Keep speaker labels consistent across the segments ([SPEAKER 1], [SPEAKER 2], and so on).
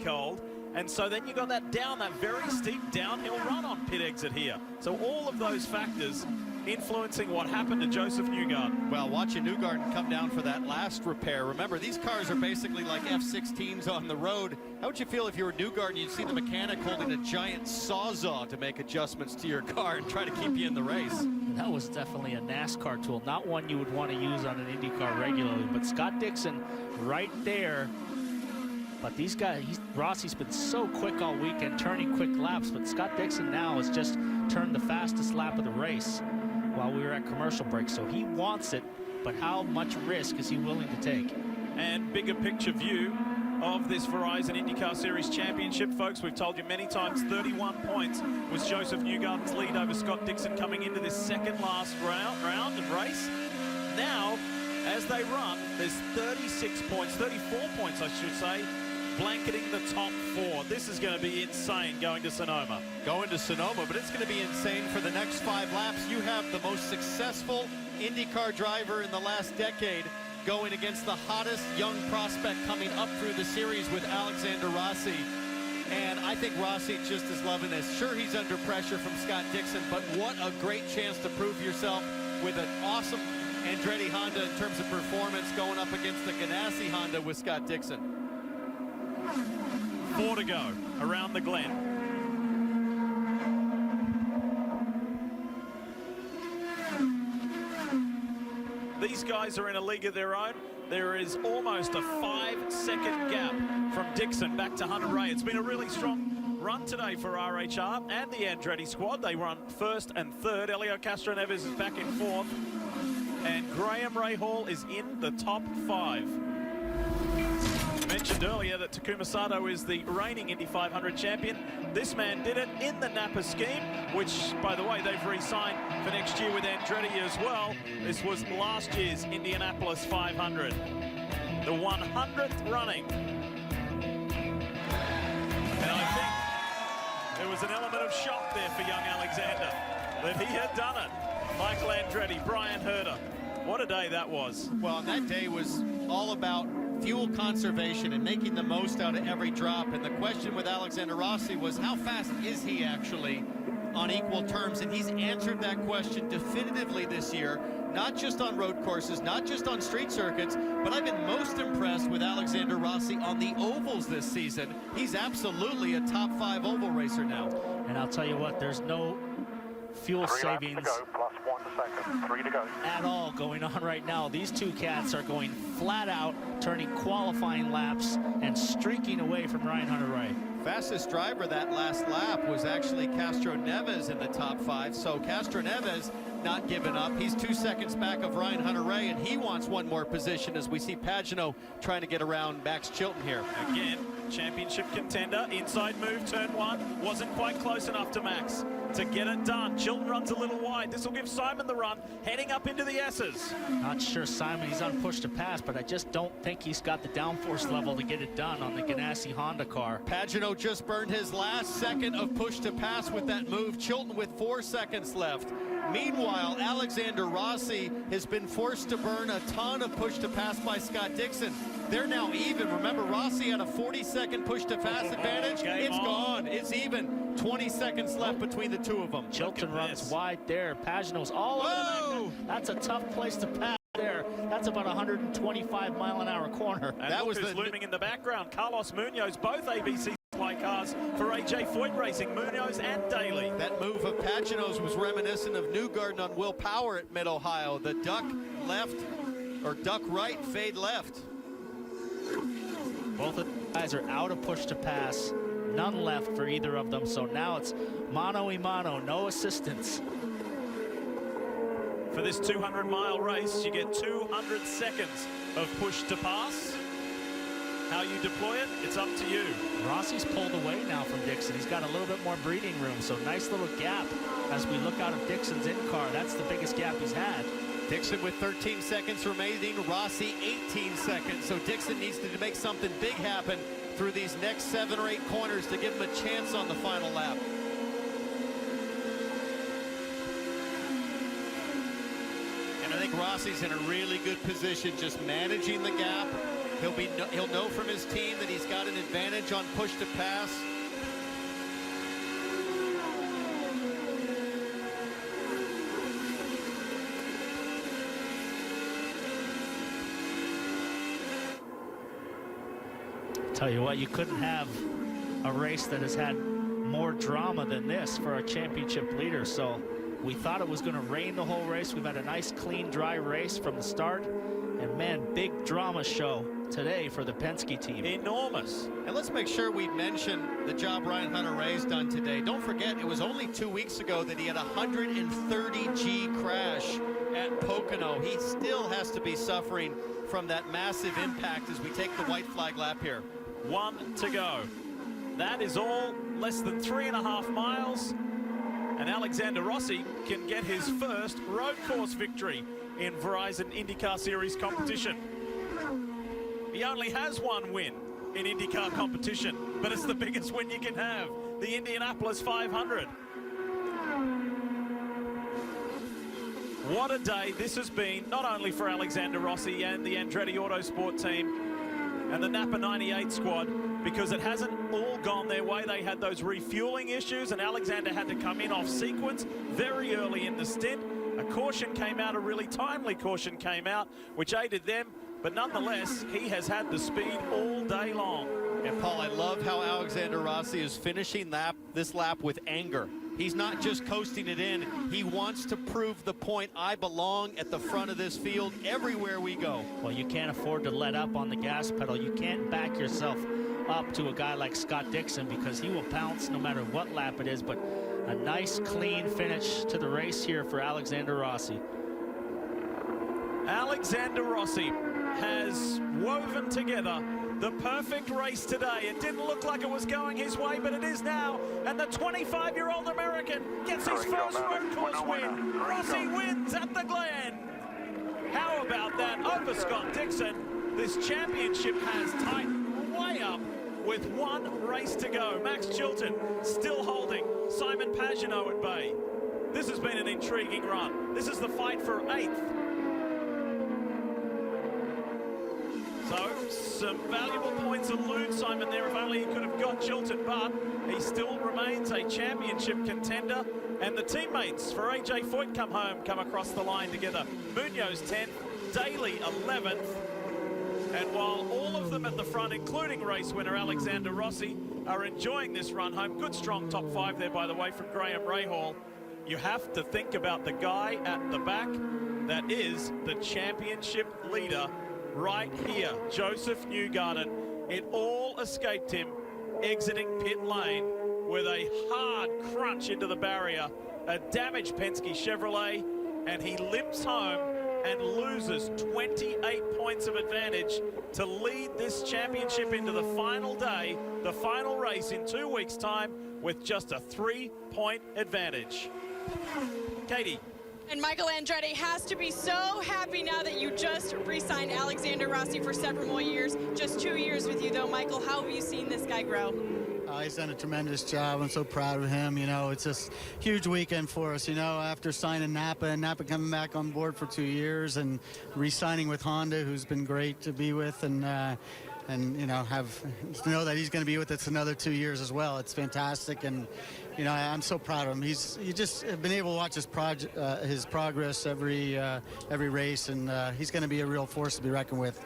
[SPEAKER 1] cold. And so then you got that very steep downhill run on pit exit here. So all of those factors influencing what happened to Joseph Newgarden.
[SPEAKER 2] Well, watching Newgarden come down for that last repair. Remember, these cars are basically like F-16s on the road. How would you feel if you were Newgarden? You'd see the mechanic holding a giant sawzall to make adjustments to your car and try to keep you in the race.
[SPEAKER 3] That was definitely a NASCAR tool, not one you would want to use on an IndyCar regularly. But Scott Dixon right there. But these guys, Rossi's been so quick all weekend, turning quick laps. But Scott Dixon now has just turned the fastest lap of the race while we were at commercial break. So he wants it, but how much risk is he willing to take?
[SPEAKER 1] And bigger picture view of this Verizon IndyCar Series Championship, folks. We've told you many times, 31 points was Joseph Newgarden's lead over Scott Dixon coming into this second last round of race. Now, as they run, there's 36 points, 34 points, I should say, blanketing the top four. This is going to be insane going to Sonoma.
[SPEAKER 2] Going to Sonoma, but it's going to be insane for the next 5 laps. You have the most successful IndyCar driver in the last decade going against the hottest young prospect coming up through the series with Alexander Rossi. And I think Rossi just is loving this. Sure, he's under pressure from Scott Dixon, but what a great chance to prove yourself with an awesome Andretti Honda in terms of performance going up against the Ganassi Honda with Scott Dixon.
[SPEAKER 1] 4 to go around the Glen. These guys are in a league of their own. There is almost a 5-second gap from Dixon back to Hunter-Reay. It's been a really strong run today for RHR and the Andretti squad. They run first and third. Elio Castroneves is back in fourth. And Graham Rahal is in the top 5. Mentioned earlier that Takuma Sato is the reigning Indy 500 champion. This man did it in the Napa scheme, which, by the way, they've re-signed for next year with Andretti as well. This was last year's Indianapolis 500, the 100th running. And I think there was an element of shock there for young Alexander that he had done it. Michael Andretti, Brian Herter. What a day that was.
[SPEAKER 2] Well, and that day was all about fuel conservation and making the most out of every drop. And the question with Alexander Rossi was, how fast is he actually on equal terms? And he's answered that question definitively this year, not just on road courses, not just on street circuits, but I've been most impressed with Alexander Rossi on the ovals this season. He's absolutely a top 5 oval racer now.
[SPEAKER 3] And I'll tell you what, there's no fuel savings
[SPEAKER 4] to go, plus 1 second, 3 to go.
[SPEAKER 3] at all going on right now. These two cats are going flat out, turning qualifying laps and streaking away from Ryan Hunter-Reay.
[SPEAKER 2] Fastest driver that last lap was actually Castroneves in the top 5. So Castroneves not giving up. He's 2 seconds back of Ryan Hunter-Reay, and he wants one more position as we see Pagenaud trying to get around Max Chilton here.
[SPEAKER 1] Again, championship contender, inside move, turn 1, wasn't quite close enough to Max to get it done. Chilton runs a little wide. This will give Simon the run, heading up into the S's.
[SPEAKER 3] Not sure Simon, he's on push to pass, but I just don't think he's got the downforce level to get it done on the Ganassi Honda car.
[SPEAKER 2] Pagenaud just burned his last second of push to pass with that move. Chilton with 4 seconds left. Meanwhile, Alexander Rossi has been forced to burn a ton of push to pass by Scott Dixon. They're now even. Remember, Rossi had a 40-second push to pass advantage. It's gone. It's even. 20 seconds left between the two of them.
[SPEAKER 3] Chilton runs wide there. Pagenaud's all over. That's a tough place to pass there. That's about 125-mile-an-hour corner.
[SPEAKER 1] And that was looming in the background. Carlos Munoz, both ABC supply cars for AJ Foyt Racing, Munoz and Daly.
[SPEAKER 2] That move of Pagenaud's was reminiscent of Newgarden on Will Power at Mid-Ohio. The duck left, or duck right, fade left.
[SPEAKER 3] Both of the guys are out of push to pass. None left for either of them. So now it's mano-a-mano, no assistance.
[SPEAKER 1] For this 200-mile race, you get 200 seconds of push to pass. How you deploy it, it's up to you.
[SPEAKER 3] Rossi's pulled away now from Dixon. He's got a little bit more breathing room, so nice little gap as we look out of Dixon's in-car. That's the biggest gap he's had.
[SPEAKER 2] Dixon with 13 seconds remaining, Rossi 18 seconds. So Dixon needs to make something big happen through these next 7 or 8 corners to give him a chance on the final lap. And I think Rossi's in a really good position, just managing the gap. He'll know from his team that he's got an advantage on push to pass.
[SPEAKER 3] Tell you what, you couldn't have a race that has had more drama than this for a championship leader. So we thought it was going to rain the whole race. We've had a nice, clean, dry race from the start. And man, big drama show today for the Penske team.
[SPEAKER 1] Enormous.
[SPEAKER 2] And let's make sure we mention the job Ryan Hunter-Reay's done today. Don't forget, it was only 2 weeks ago that he had a 130G crash at Pocono. He still has to be suffering from that massive impact as we take the white flag lap here.
[SPEAKER 1] 1 to go. That is all less than 3.5 miles. And Alexander Rossi can get his first road course victory in Verizon IndyCar Series competition. He only has one win in IndyCar competition, but it's the biggest win you can have, the Indianapolis 500. What a day this has been, not only for Alexander Rossi and the Andretti Autosport team and the Napa 98 squad, because it hasn't all gone their way. They had those refueling issues, and Alexander had to come in off sequence very early in the stint. A caution came out, a really timely caution came out, which aided them, but nonetheless, he has had the speed all day long.
[SPEAKER 2] And Paul, I love how Alexander Rossi is finishing this lap with anger. He's not just coasting it in. He wants to prove the point. I belong at the front of this field everywhere we go.
[SPEAKER 3] Well, you can't afford to let up on the gas pedal. You can't back yourself up to a guy like Scott Dixon, because he will pounce no matter what lap it is. But a nice, clean finish to the race here for Alexander Rossi.
[SPEAKER 1] Alexander Rossi has woven together the perfect race today. It didn't look like it was going his way, but it is now. And the 25-year-old American gets his first road course win. Rossi wins at the Glen. How about that over Scott Dixon? This championship has tightened way up with one race to go. Max Chilton still holding Simon Pagenaud at bay. This has been an intriguing run. This is the fight for 8th. So, some valuable points elude Simon there. If only he could have got Chilton, but he still remains a championship contender. And the teammates for AJ Foyt come across the line together. Munoz 10th, Daly 11th. And while all of them at the front, including race winner Alexander Rossi, are enjoying this run home, good strong top 5 there, by the way, from Graham Rahal, you have to think about the guy at the back that is the championship leader right here, Joseph Newgarden. It all escaped him exiting pit lane with a hard crunch into the barrier, a damaged Penske Chevrolet, and he limps home and loses 28 points of advantage to lead this championship into the final day, the final race in 2 weeks' time, with just a 3-point advantage. Katie.
[SPEAKER 5] And Michael Andretti has to be so happy now that you just re-signed Alexander Rossi for several more years. Just 2 years with you, though, Michael. How have you seen this guy grow?
[SPEAKER 6] He's done a tremendous job. I'm so proud of him. You know, it's just a huge weekend for us, you know, after signing Napa, and Napa coming back on board for 2 years, and re-signing with Honda, who's been great to be with, and you know, to know that he's going to be with us another 2 years as well. It's fantastic, and you know, I'm so proud of him. You just have been able to watch his progress every race, and he's going to be a real force to be reckoned with.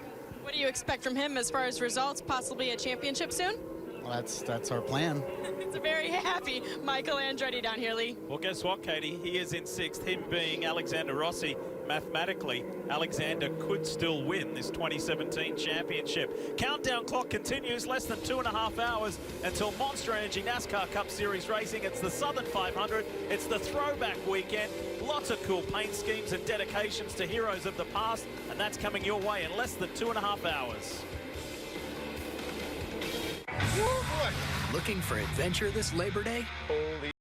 [SPEAKER 5] What do you expect from him as far as results? Possibly a championship soon?
[SPEAKER 6] Well, that's our plan.
[SPEAKER 5] It's a very happy Michael Andretti down here, Lee.
[SPEAKER 1] Well, guess what, Katie? He is in 6th, him being Alexander Rossi. Mathematically, Alexander could still win this 2017 championship. Countdown clock continues, less than 2.5 hours until Monster Energy NASCAR Cup Series racing. It's the Southern 500. It's the throwback weekend. Lots of cool paint schemes and dedications to heroes of the past, and that's coming your way in less than 2.5 hours.
[SPEAKER 7] Looking for adventure this Labor Day?